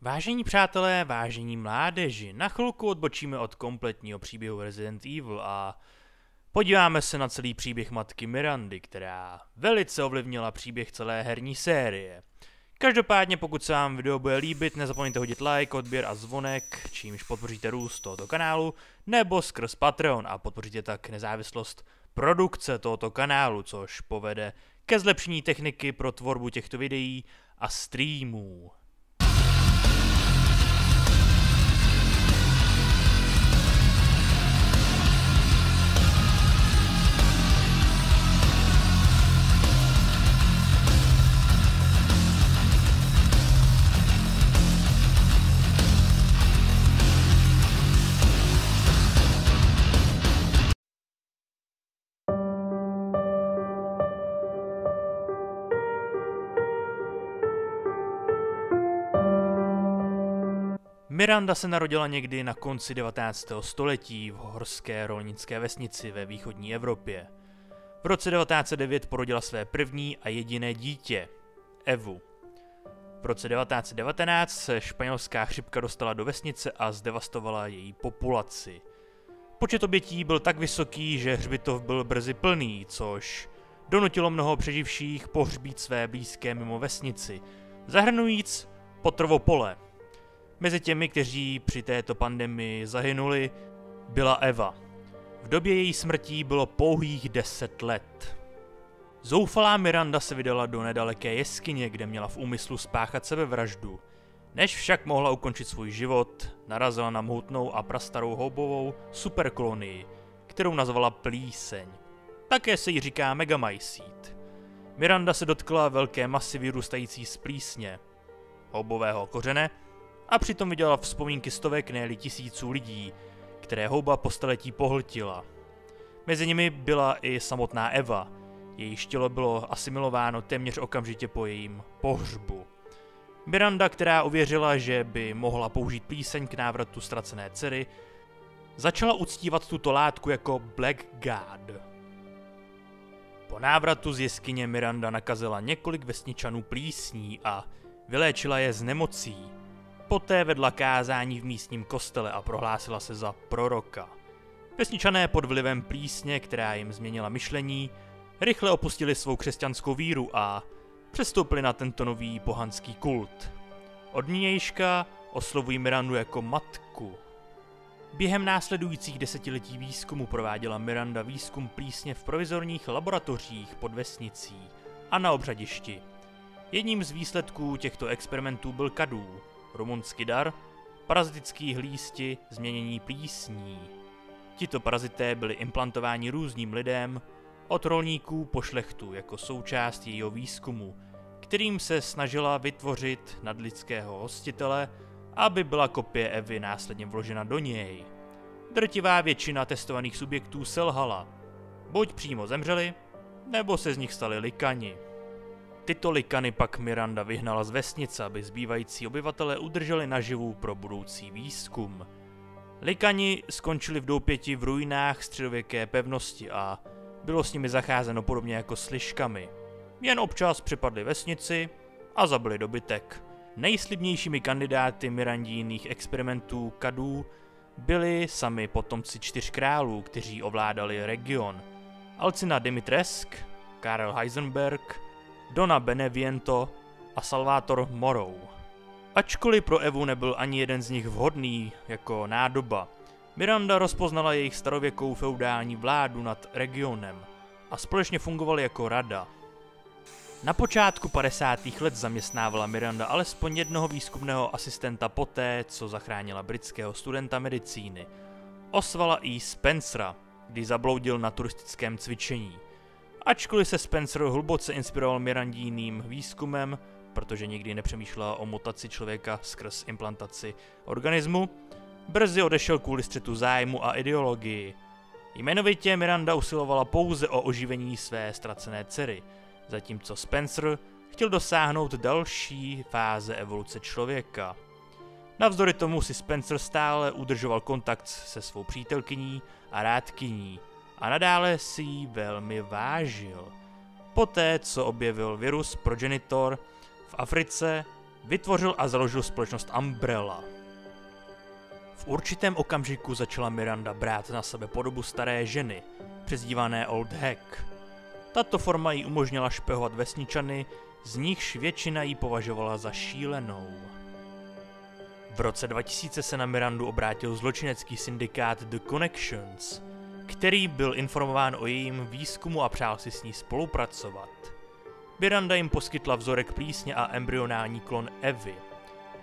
Vážení přátelé, vážení mládeži, na chvilku odbočíme od kompletního příběhu Resident Evil a podíváme se na celý příběh matky Mirandy, která velice ovlivnila příběh celé herní série. Každopádně, pokud se vám video bude líbit, nezapomeňte hodit like, odběr a zvonek, čímž podpoříte růst tohoto kanálu, nebo skrz Patreon a podpoříte tak nezávislost produkce tohoto kanálu, což povede ke zlepšení techniky pro tvorbu těchto videí a streamů. Miranda se narodila někdy na konci 19. století v horské rolnické vesnici ve východní Evropě. V roce 1909 porodila své první a jediné dítě, Evu. V roce 1919 se španělská chřipka dostala do vesnice a zdevastovala její populaci. Počet obětí byl tak vysoký, že hřbitov byl brzy plný, což donutilo mnoho přeživších pohřbít své blízké mimo vesnici, zahrnujíc Pottervo pole. Mezi těmi, kteří při této pandemii zahynuli, byla Eva. V době její smrti bylo pouhých 10 let. Zoufalá Miranda se vydala do nedaleké jeskyně, kde měla v úmyslu spáchat sebevraždu. Než však mohla ukončit svůj život, narazila na mohutnou a prastarou houbovou superkolonii, kterou nazvala Plíseň. Také se jí říká Megamycete. Miranda se dotkla velké masy vyrůstající z plísně, houbového kořene, a přitom viděla vzpomínky stovek, ne-li tisíců lidí, které houba po staletí pohltila. Mezi nimi byla i samotná Eva, jejíž tělo bylo asimilováno téměř okamžitě po jejím pohřbu. Miranda, která uvěřila, že by mohla použít plíseň k návratu ztracené dcery, začala uctívat tuto látku jako Black God. Po návratu z jeskyně Miranda nakazila několik vesničanů plísní a vyléčila je z nemocí. Poté vedla kázání v místním kostele a prohlásila se za proroka. Vesničané pod vlivem plísně, která jim změnila myšlení, rychle opustili svou křesťanskou víru a přestoupili na tento nový pohanský kult. Od nynějška oslovují Mirandu jako matku. Během následujících desetiletí výzkumu prováděla Miranda výzkum plísně v provizorních laboratořích pod vesnicí a na obřadišti. Jedním z výsledků těchto experimentů byl kadů, rumunsky dar, parazitický hlísti změnění plísní. Tito parazité byli implantováni různým lidem, od rolníků po šlechtu jako součást jejího výzkumu, kterým se snažila vytvořit nadlidského hostitele, aby byla kopie Evy následně vložena do něj. Drtivá většina testovaných subjektů selhala. Buď přímo zemřeli, nebo se z nich stali likani. Tyto likany pak Miranda vyhnala z vesnice, aby zbývající obyvatelé udrželi naživu pro budoucí výzkum. Likani skončili v doupěti v ruinách středověké pevnosti a bylo s nimi zacházeno podobně jako s liškami. Jen občas připadli vesnici a zabili dobytek. Nejslibnějšími kandidáty Mirandijných experimentů kadů byli sami potomci 4 králů, kteří ovládali region. Alcina Dimitrescu, Karel Heisenberg, Dona Beneviento a Salvator Morrow. Ačkoliv pro Evu nebyl ani jeden z nich vhodný jako nádoba, Miranda rozpoznala jejich starověkou feudální vládu nad regionem a společně fungovali jako rada. Na počátku 50. let zaměstnávala Miranda alespoň jednoho výzkumného asistenta poté, co zachránila britského studenta medicíny, Oswalda E. Spencera, když zabloudil na turistickém cvičení. Ačkoliv se Spencer hluboce inspiroval Mirandijným výzkumem, protože nikdy nepřemýšlela o mutaci člověka skrz implantaci organismu, brzy odešel kvůli střetu zájmu a ideologii. Jmenovitě Miranda usilovala pouze o oživení své ztracené dcery, zatímco Spencer chtěl dosáhnout další fáze evoluce člověka. Navzdory tomu si Spencer stále udržoval kontakt se svou přítelkyní a rádkyní a nadále si ji velmi vážil. Poté, co objevil virus Progenitor v Africe, vytvořil a založil společnost Umbrella. V určitém okamžiku začala Miranda brát na sebe podobu staré ženy, přezdívané Old Hag. Tato forma jí umožnila špehovat vesničany, z nichž většina jí považovala za šílenou. V roce 2000 se na Mirandu obrátil zločinecký syndikát The Connections, který byl informován o jejím výzkumu a přál si s ní spolupracovat. Miranda jim poskytla vzorek plísně a embryonální klon Evy.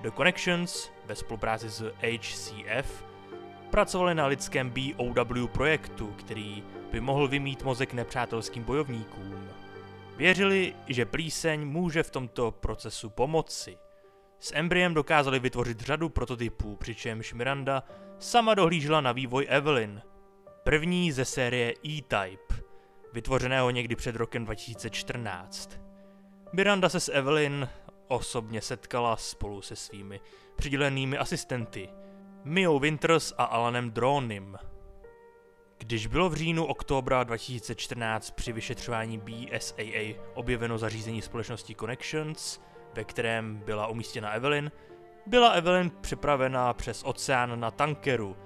The Connections, ve spolupráci s HCF, pracovali na lidském BOW projektu, který by mohl vymít mozek nepřátelským bojovníkům. Věřili, že plíseň může v tomto procesu pomoci. S embryem dokázali vytvořit řadu prototypů, přičemž Miranda sama dohlížela na vývoj Evelyn, první ze série E-Type, vytvořeného někdy před rokem 2014. Miranda se s Evelyn osobně setkala spolu se svými přidělenými asistenty, Miou Winters a Alanem Dronym. Když bylo v říjnu-októbra 2014 při vyšetřování BSAA objeveno zařízení společnosti Connections, ve kterém byla umístěna Evelyn, byla Evelyn přepravena přes oceán na tankeru,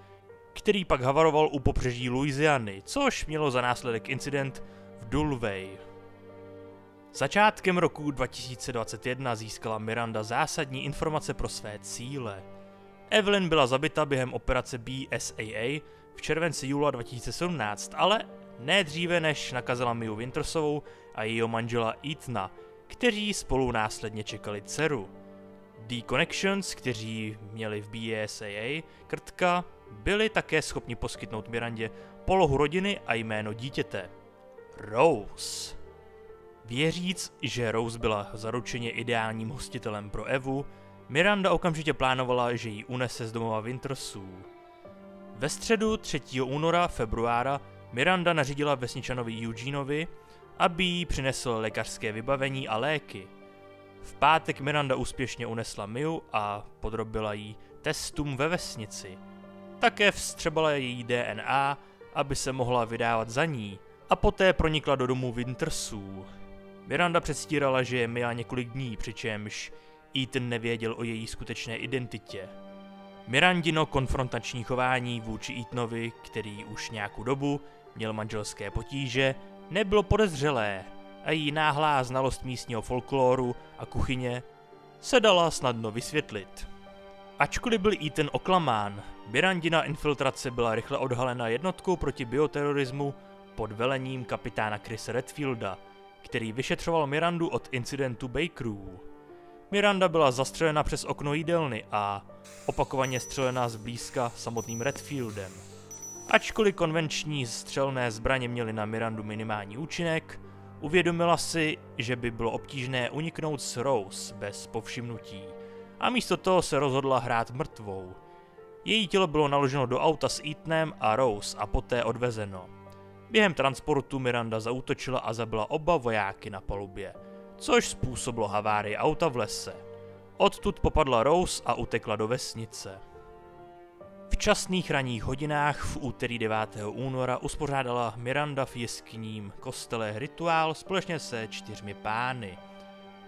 který pak havaroval u pobřeží Louisiany, což mělo za následek incident v Dulwey. Začátkem roku 2021 získala Miranda zásadní informace pro své cíle. Evelyn byla zabita během operace BSAA v červenci-júla 2017, ale ne dříve, než nakazila Miu Wintersovou a jejího manžela Ethana, kteří spolu následně čekali dceru. The Connections, kteří měli v BSAA krtka, byli také schopni poskytnout Mirandě polohu rodiny a jméno dítěte. Rose. Věříc, že Rose byla zaručeně ideálním hostitelem pro Evu, Miranda okamžitě plánovala, že ji unese z domova Wintersů. Ve středu 3. února februára Miranda nařídila vesničanovi Eugeneovi, aby jí přinesl lékařské vybavení a léky. V pátek Miranda úspěšně unesla Miu a podrobila jí testům ve vesnici. Také vstřebala její DNA, aby se mohla vydávat za ní, a poté pronikla do domu Wintersů. Miranda předstírala, že je Mia několik dní, přičemž Ethan nevěděl o její skutečné identitě. Mirandino konfrontační chování vůči Ethanovi, který už nějakou dobu měl manželské potíže, nebylo podezřelé a její náhlá znalost místního folkloru a kuchyně se dala snadno vysvětlit. Ačkoliv byl Ethan oklamán, Mirandina infiltrace byla rychle odhalena jednotkou proti bioterorismu pod velením kapitána Chrisa Redfielda, který vyšetřoval Mirandu od incidentu Bakerů. Miranda byla zastřelena přes okno jídelny a opakovaně střelena zblízka samotným Redfieldem. Ačkoliv konvenční střelné zbraně měly na Mirandu minimální účinek, uvědomila si, že by bylo obtížné uniknout s Rose bez povšimnutí a místo toho se rozhodla hrát mrtvou. Její tělo bylo naloženo do auta s Ethanem a Rose a poté odvezeno. Během transportu Miranda zaútočila a zabila oba vojáky na palubě, což způsobilo havárii auta v lese. Odtud popadla Rose a utekla do vesnice. V časných ranních hodinách v úterý 9. února uspořádala Miranda v jeskyním kostele rituál společně se 4 pány.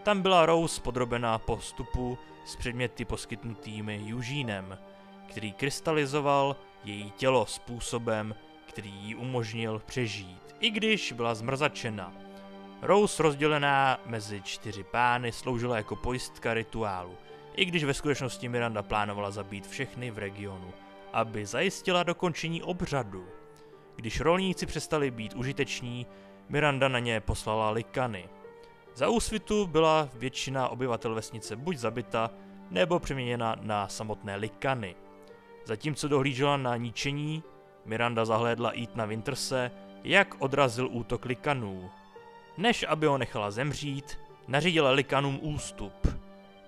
Tam byla Rose podrobena postupu s předměty poskytnutými Eugenem, který krystalizoval její tělo způsobem, který jí umožnil přežít, i když byla zmrzačena. Rose rozdělená mezi 4 pány sloužila jako pojistka rituálu, i když ve skutečnosti Miranda plánovala zabít všechny v regionu, aby zajistila dokončení obřadu. Když rolníci přestali být užiteční, Miranda na ně poslala likany. Za úsvitu byla většina obyvatel vesnice buď zabita, nebo přeměněna na samotné likany. Zatímco dohlížela na ničení, Miranda zahlédla Ethana Winterse, jak odrazil útok likanů. Než aby ho nechala zemřít, nařídila likanům ústup.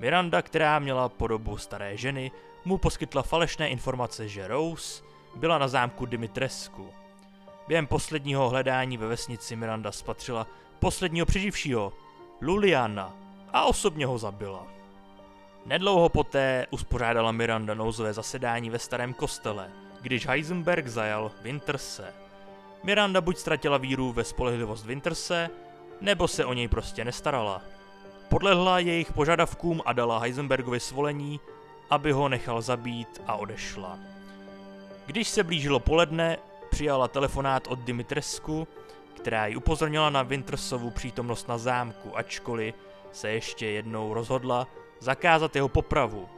Miranda, která měla podobu staré ženy, mu poskytla falešné informace, že Rose byla na zámku Dimitrescu. Během posledního hledání ve vesnici Miranda spatřila posledního přeživšího, Luliana, a osobně ho zabila. Nedlouho poté uspořádala Miranda nouzové zasedání ve starém kostele, když Heisenberg zajal Winterse. Miranda buď ztratila víru ve spolehlivost Winterse, nebo se o něj prostě nestarala. podlehla jejich požadavkům a dala Heisenbergovi svolení, aby ho nechal zabít a odešla. Když se blížilo poledne, přijala telefonát od Dimitrescu, která ji upozornila na Wintersovu přítomnost na zámku, ačkoliv se ještě jednou rozhodla zakázat jeho popravu.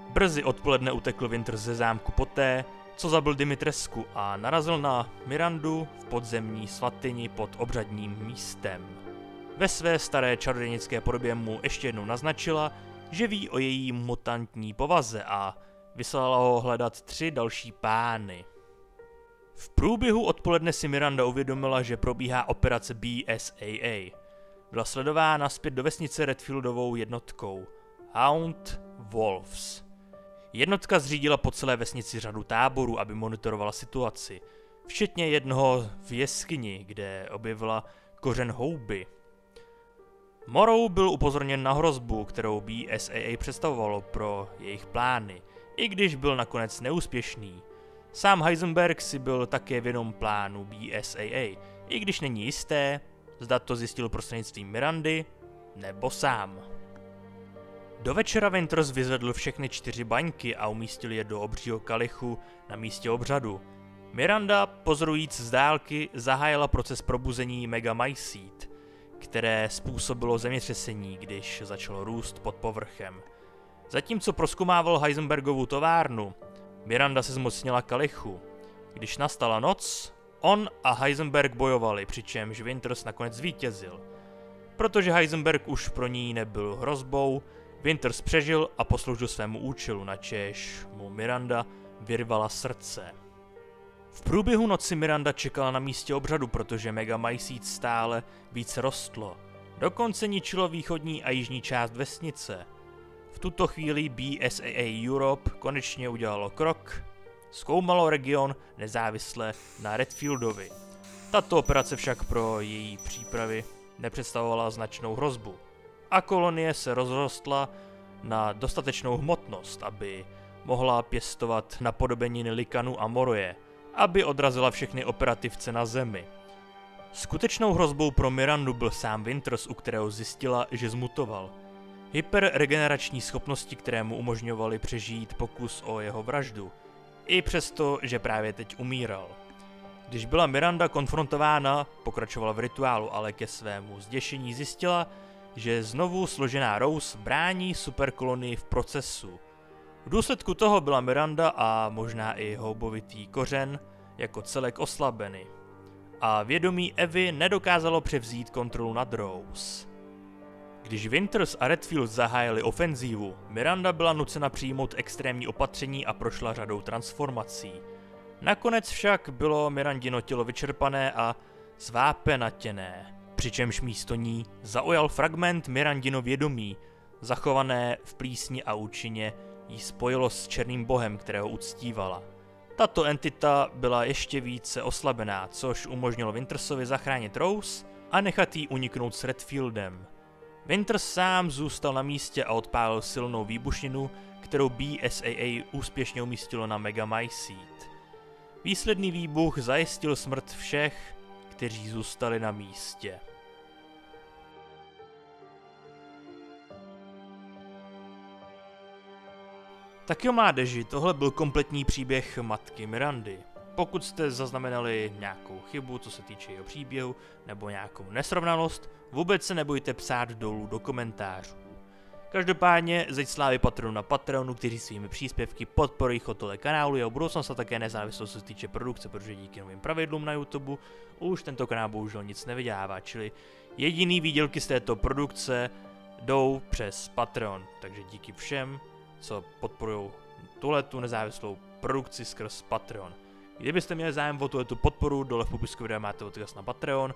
Brzy odpoledne utekl Winters ze zámku poté, co zabil Dimitrescu a narazil na Mirandu v podzemní svatyni pod obřadním místem. Ve své staré čarodějnické podobě mu ještě jednou naznačila, že ví o její mutantní povaze a vyslala ho hledat 3 další pány. V průběhu odpoledne si Miranda uvědomila, že probíhá operace BSAA. Byla sledována zpět do vesnice Redfieldovou jednotkou Hound Wolves. Jednotka zřídila po celé vesnici řadu táborů, aby monitorovala situaci, včetně jednoho v jeskyni, kde objevila kořen houby. Morrow byl upozorněn na hrozbu, kterou BSAA představovalo pro jejich plány, i když byl nakonec neúspěšný. Sám Heisenberg si byl také vědom plánu BSAA, i když není jisté, zda to zjistil prostřednictvím Mirandy nebo sám. Do večera Winters vyzvedl všechny 4 baňky a umístil je do obřího kalichu na místě obřadu. Miranda, pozorujíc z dálky, zahájila proces probuzení Megamycete, které způsobilo zemětřesení, když začalo růst pod povrchem. Zatímco prozkoumával Heisenbergovu továrnu, Miranda se zmocnila kalichu. Když nastala noc, on a Heisenberg bojovali, přičemž Winters nakonec zvítězil. Protože Heisenberg už pro ní nebyl hrozbou, Winters přežil a posloužil svému účelu, načež mu Miranda vyrvala srdce. V průběhu noci Miranda čekala na místě obřadu, protože Megamycete stále více rostlo. Dokonce ničilo východní a jižní část vesnice. V tuto chvíli BSAA Europe konečně udělalo krok, zkoumalo region nezávisle na Redfieldovi. Tato operace však pro její přípravy nepředstavovala značnou hrozbu. A kolonie se rozrostla na dostatečnou hmotnost, aby mohla pěstovat napodobeniny likanu a moroje, aby odrazila všechny operativce na Zemi. Skutečnou hrozbou pro Mirandu byl sám Winters, u kterého zjistila, že zmutoval. Hyperregenerační schopnosti, které mu umožňovaly přežít pokus o jeho vraždu, i přesto, že právě teď umíral. Když byla Miranda konfrontována, pokračovala v rituálu, ale ke svému zděšení zjistila, že znovu složená Rose brání superkolonii v procesu. V důsledku toho byla Miranda a možná i houbovitý kořen jako celek oslabeny. A vědomí Evy nedokázalo převzít kontrolu nad Rose. Když Winters a Redfield zahájili ofenzívu, Miranda byla nucena přijmout extrémní opatření a prošla řadou transformací. Nakonec však bylo Mirandino tělo vyčerpané a zvápenatěné, přičemž místo ní zaujal fragment Mirandino vědomí, zachované v plísni a účinně jí spojilo s černým bohem, kterého uctívala. Tato entita byla ještě více oslabená, což umožnilo Wintersovi zachránit Rose a nechat jí uniknout s Redfieldem. Winters sám zůstal na místě a odpálil silnou výbušninu, kterou BSAA úspěšně umístilo na Megamycete. Výsledný výbuch zajistil smrt všech, kteří zůstali na místě. Tak jo mládeži, tohle byl kompletní příběh matky Mirandy. Pokud jste zaznamenali nějakou chybu, co se týče jeho příběhu, nebo nějakou nesrovnalost, vůbec se nebojte psát dolů do komentářů. Každopádně zeď slávy patronů na Patreonu, kteří svými příspěvky podporují chod tohle kanálu, jeho budoucnost a také nezávislost co se týče produkce, protože díky novým pravidlům na YouTube už tento kanál bohužel nic nevydává, čili jediný výdělky z této produkce jdou přes Patreon, takže díky všem, co podporují tuhletu nezávislou produkci skrz Patreon. Kdybyste měli zájem o tuhletu podporu, dole v popisku videa máte odkaz na Patreon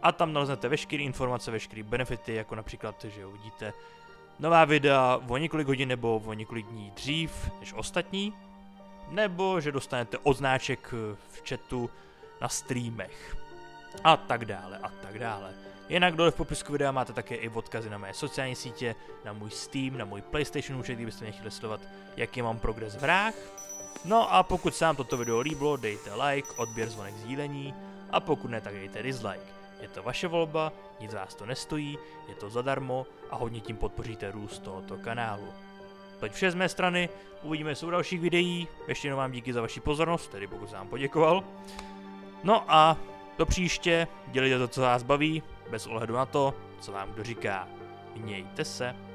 a tam naleznete veškeré informace, veškeré benefity, jako například, že uvidíte nová videa o několik hodin nebo o několik dní dřív než ostatní, nebo že dostanete odznáček v chatu na streamech a tak dále a tak dále. Jinak dole v popisku videa máte také i odkazy na mé sociální sítě, na můj Steam, na můj PlayStation účet, kdybyste mě chtěli sledovat, jaký mám progres v hrách. No a pokud se vám toto video líbilo, dejte like, odběr, zvonek, sdílení a pokud ne, tak dejte dislike. Je to vaše volba, nic vás to nestojí, je to zadarmo a hodně tím podpoříte růst tohoto kanálu. Toť vše z mé strany, uvidíme se u dalších videí, ještě jednou vám díky za vaši pozornost, tedy pokud jsem vám poděkoval. No a do příště, dělejte to, co vás baví, bez ohledu na to, co vám kdo říká. Mějte se.